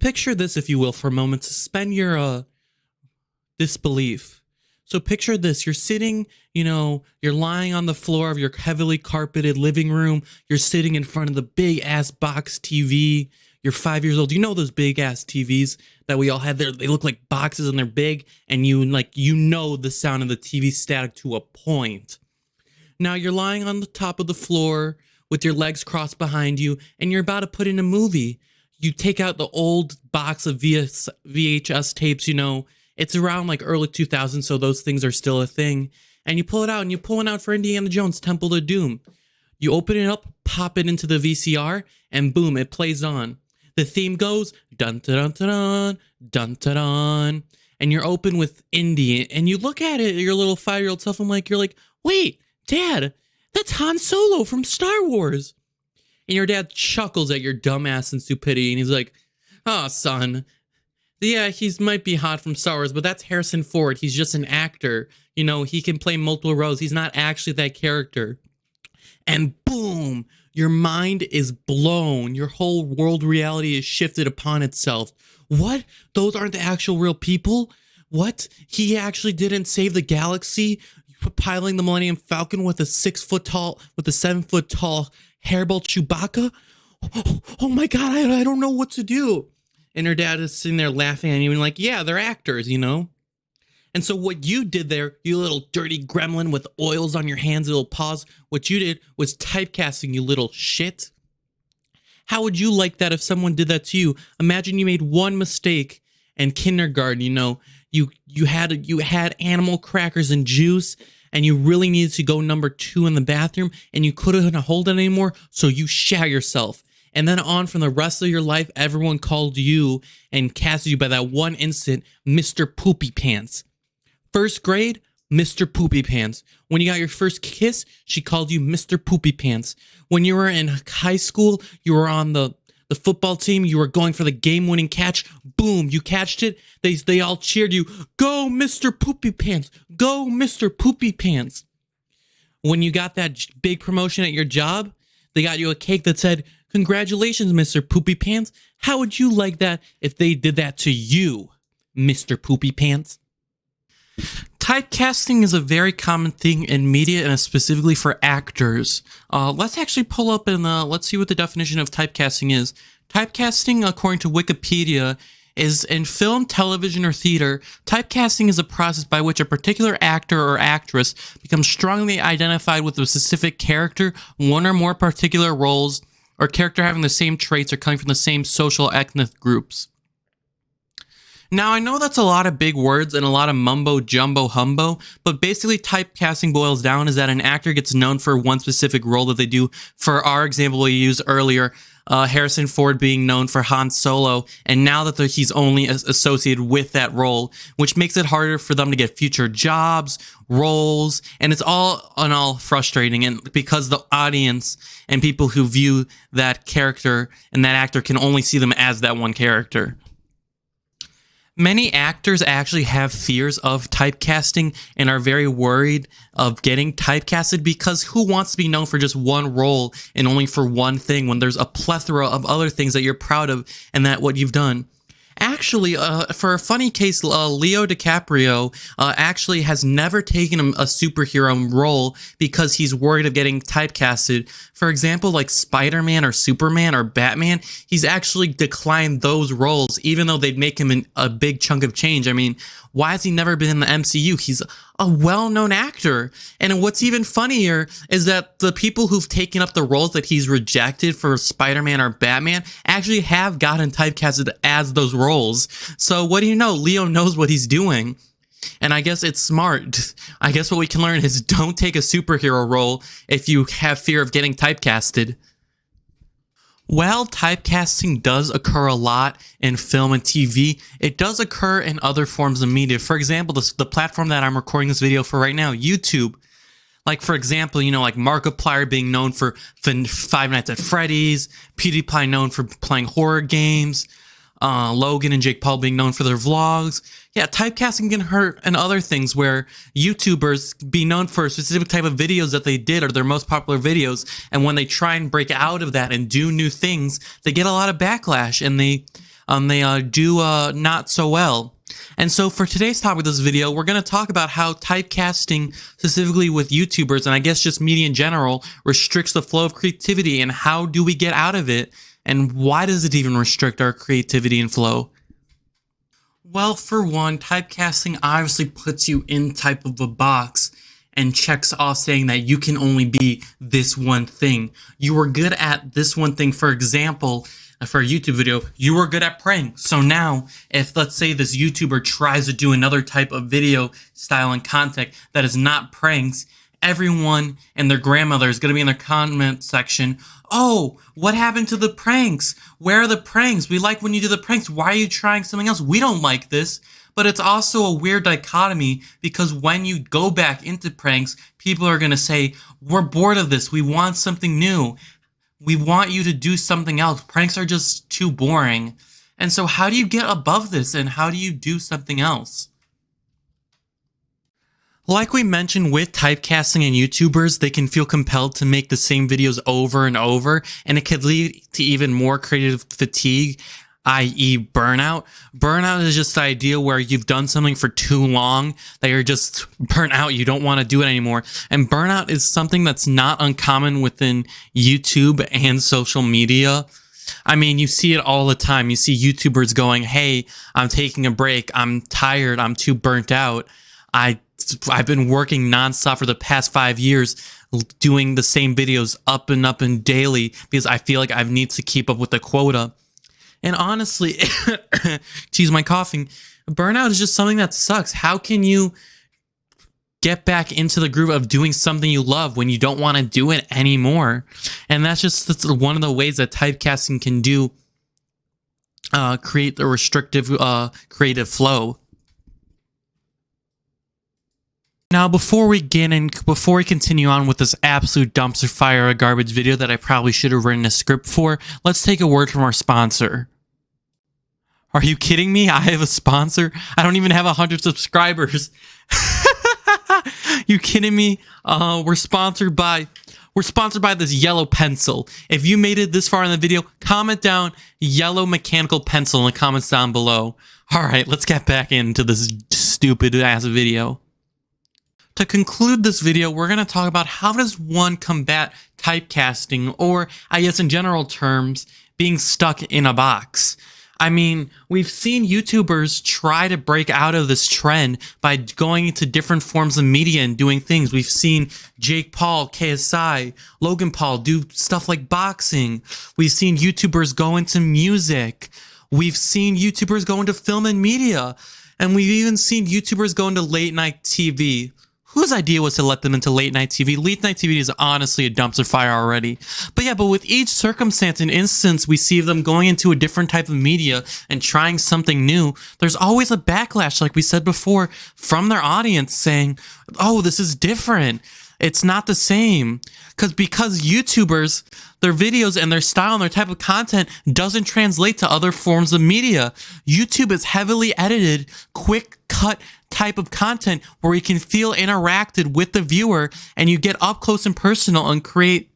picture this, if you will, for a moment. Suspend your disbelief. So picture this. You're sitting, you're lying on the floor of your heavily carpeted living room. You're sitting in front of the big ass box TV. You're 5 years old. You know those big ass TVs that we all had there? They look like boxes and they're big, and the sound of the TV static to a point. Now you're lying on the top of the floor with your legs crossed behind you, and you're about to put in a movie. You take out the old box of VHS tapes, it's around like early 2000s, so those things are still a thing. And you pull it out, and you pull it out for Indiana Jones, Temple of Doom. You open it up, pop it into the VCR, and boom, it plays on. The theme goes, dun dun dun dun dun dun dun, and you're open with Indy, and you look at it, your little 5-year-old self, you're like, wait, Dad, that's Han Solo from Star Wars. And your dad chuckles at your dumbass and stupidity, and he's like, oh, son, yeah, he might be hot from Star Wars, but that's Harrison Ford. He's just an actor. He can play multiple roles. He's not actually that character. And boom, your mind is blown. Your whole world reality is shifted upon itself. What? Those aren't the actual real people? What? He actually didn't save the galaxy, piloting the Millennium Falcon with a 7-foot tall hairball Chewbacca? Oh my God, I don't know what to do. And her dad is sitting there laughing at you and like, yeah, they're actors, And so what you did there, you little dirty gremlin with oils on your hands, little paws, what you did was typecasting, you little shit. How would you like that if someone did that to you? Imagine you made one mistake in kindergarten, you had animal crackers and juice, and you really needed to go number 2 in the bathroom, and you couldn't hold it anymore, so you shat yourself. And then on from the rest of your life, everyone called you and casted you by that one instant, Mr. Poopy Pants. First grade, Mr. Poopy Pants. When you got your first kiss, she called you Mr. Poopy Pants. When you were in high school, you were on the football team, you were going for the game-winning catch. Boom, you catched it. They all cheered you. Go, Mr. Poopy Pants. Go, Mr. Poopy Pants. When you got that big promotion at your job, they got you a cake that said, congratulations, Mr. Poopy Pants. How would you like that if they did that to you, Mr. Poopy Pants? Typecasting is a very common thing in media, and specifically for actors. Let's actually pull up and let's see what the definition of typecasting is. Typecasting, according to Wikipedia, is in film, television, or theater. Typecasting is a process by which a particular actor or actress becomes strongly identified with a specific character, one or more particular roles, or character having the same traits or coming from the same social ethnic groups. Now, I know that's a lot of big words and a lot of mumbo jumbo humbo, but basically typecasting boils down is that an actor gets known for one specific role that they do. For our example we used earlier, Harrison Ford being known for Han Solo, and now that he's only associated with that role, which makes it harder for them to get future jobs, roles, and it's all in all frustrating. And because the audience and people who view that character and that actor can only see them as that one character. Many actors actually have fears of typecasting and are very worried of getting typecasted, because who wants to be known for just one role and only for one thing when there's a plethora of other things that you're proud of and that what you've done? Actually, for a funny case, Leo DiCaprio actually has never taken a superhero role because he's worried of getting typecasted. For example, like Spider-Man or Superman or Batman, he's actually declined those roles, even though they'd make him a big chunk of change. I mean, why has he never been in the MCU? He's a well-known actor. And what's even funnier is that the people who've taken up the roles that he's rejected for Spider-Man or Batman actually have gotten typecasted as those roles. So what do you know? Leo knows what he's doing. And I guess it's smart. I guess what we can learn is don't take a superhero role if you have fear of getting typecasted. While typecasting does occur a lot in film and TV, it does occur in other forms of media. For example, the platform that I'm recording this video for right now, YouTube. Like, for example, like Markiplier being known for Five Nights at Freddy's, PewDiePie known for playing horror games, Logan and Jake Paul being known for their vlogs. Yeah, typecasting can hurt and other things where YouTubers be known for a specific type of videos that they did or their most popular videos, and when they try and break out of that and do new things, they get a lot of backlash, and they they do not so well. And so for today's topic of this video, we're going to talk about how typecasting, specifically with YouTubers, and I guess just media in general, restricts the flow of creativity, and how do we get out of it, and why does it even restrict our creativity and flow? Well, for one, typecasting obviously puts you in type of a box and checks off saying that you can only be this one thing. You were good at this one thing. For example, for a YouTube video, you were good at pranks. So now, if let's say this YouTuber tries to do another type of video style and content that is not pranks, everyone and their grandmother is going to be in their comment section. Oh, what happened to the pranks? Where are the pranks? We like when you do the pranks. Why are you trying something else? We don't like this. But it's also a weird dichotomy, because when you go back into pranks, people are going to say, we're bored of this. We want something new. We want you to do something else. Pranks are just too boring. And so how do you get above this, and how do you do something else? Like we mentioned with typecasting and YouTubers, they can feel compelled to make the same videos over and over, and it could lead to even more creative fatigue, i.e. burnout. Burnout is just the idea where you've done something for too long that you're just burnt out. You don't want to do it anymore. And burnout is something that's not uncommon within YouTube and social media. I mean, you see it all the time. You see YouTubers going, hey, I'm taking a break. I'm tired. I'm too burnt out. I've been working nonstop for the past 5 years doing the same videos up and daily because I feel like I need to keep up with the quota. And honestly, excuse my coughing, burnout is just something that sucks. How can you get back into the groove of doing something you love when you don't want to do it anymore? And that's one of the ways that typecasting can do create the restrictive creative flow. Now, before we continue on with this absolute dumpster fire of garbage video that I probably should have written a script for, let's take a word from our sponsor. Are you kidding me? I have a sponsor? I don't even have 100 subscribers. You kidding me? We're sponsored by this yellow pencil. If you made it this far in the video, comment down yellow mechanical pencil in the comments down below. All right, let's get back into this stupid ass video. To conclude this video, we're going to talk about how does one combat typecasting, or I guess in general terms, being stuck in a box. I mean, we've seen YouTubers try to break out of this trend by going into different forms of media and doing things. We've seen Jake Paul, KSI, Logan Paul do stuff like boxing. We've seen YouTubers go into music. We've seen YouTubers go into film and media. And we've even seen YouTubers go into late night TV. Whose idea was to let them into late night TV? Late night TV is honestly a dumpster fire already. But with each circumstance and instance, we see them going into a different type of media and trying something new. There's always a backlash, like we said before, from their audience saying, oh, this is different. It's not the same. Because YouTubers, their videos and their style and their type of content doesn't translate to other forms of media. YouTube is heavily edited, quick cut type of content where you can feel interacted with the viewer and you get up close and personal and create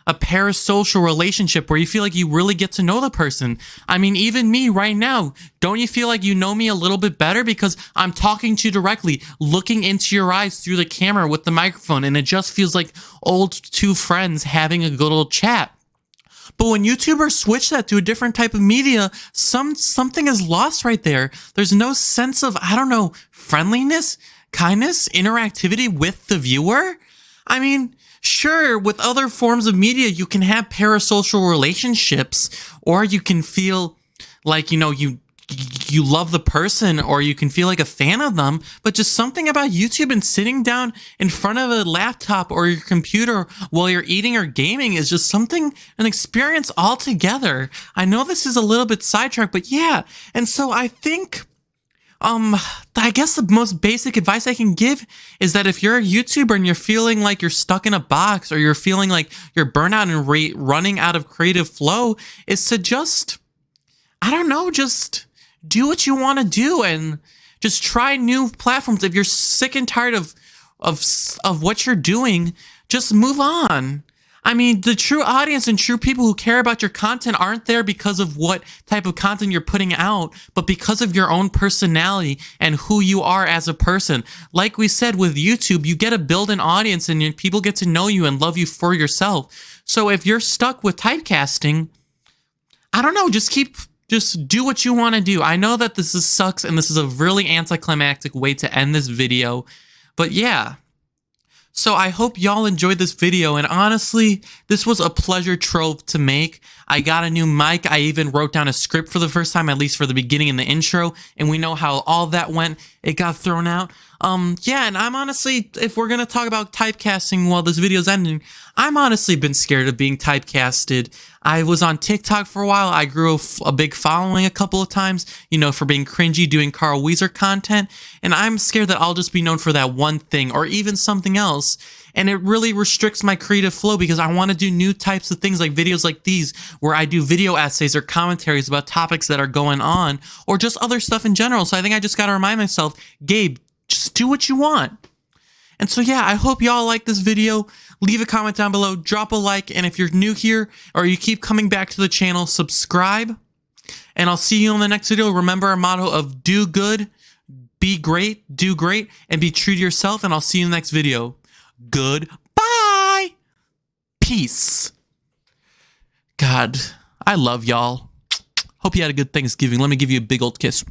a parasocial relationship where you feel like you really get to know the person. I mean, even me right now, don't you feel like you know me a little bit better because I'm talking to you directly, looking into your eyes through the camera with the microphone, and it just feels like old two friends having a good old chat. But when YouTubers switch that to a different type of media, something is lost right there. There's no sense of, I don't know, friendliness, kindness, interactivity with the viewer. I mean, sure, with other forms of media, you can have parasocial relationships, or you can feel like, you love the person, or you can feel like a fan of them, but just something about YouTube and sitting down in front of a laptop or your computer while you're eating or gaming is just an experience altogether. I know this is a little bit sidetracked, but yeah. And so I think, I guess the most basic advice I can give is that if you're a YouTuber and you're feeling like you're stuck in a box, or you're feeling like you're burnout and running out of creative flow, is to just do what you want to do and just try new platforms. If you're sick and tired of what you're doing, just move on. I mean, the true audience and true people who care about your content aren't there because of what type of content you're putting out, but because of your own personality and who you are as a person. Like we said with YouTube, you get to build an audience and people get to know you and love you for yourself. So if you're stuck with typecasting, I don't know, just do what you want to do. I know that sucks and this is a really anticlimactic way to end this video, but yeah. So I hope y'all enjoyed this video, and honestly, this was a pleasure trove to make. I got a new mic. I even wrote down a script for the first time, at least for the beginning and the intro, and we know how all that went. It got thrown out. Yeah, and I'm honestly, if we're gonna talk about typecasting while this video's ending, I'm honestly been scared of being typecasted. I was on TikTok for a while. I grew a big following a couple of times, you know, for being cringy, doing Carl Weezer content, and I'm scared that I'll just be known for that one thing or even something else, and it really restricts my creative flow because I want to do new types of things like videos like these where I do video essays or commentaries about topics that are going on or just other stuff in general. So I think I just got to remind myself, Gabe, just do what you want. And so yeah, I hope y'all like this video. Leave a comment down below, drop a like, and if you're new here or you keep coming back to the channel, subscribe. And I'll see you in the next video. Remember our motto of do good, be great, do great, and be true to yourself. And I'll see you in the next video. Goodbye. Peace. God, I love y'all. Hope you had a good Thanksgiving. Let me give you a big old kiss.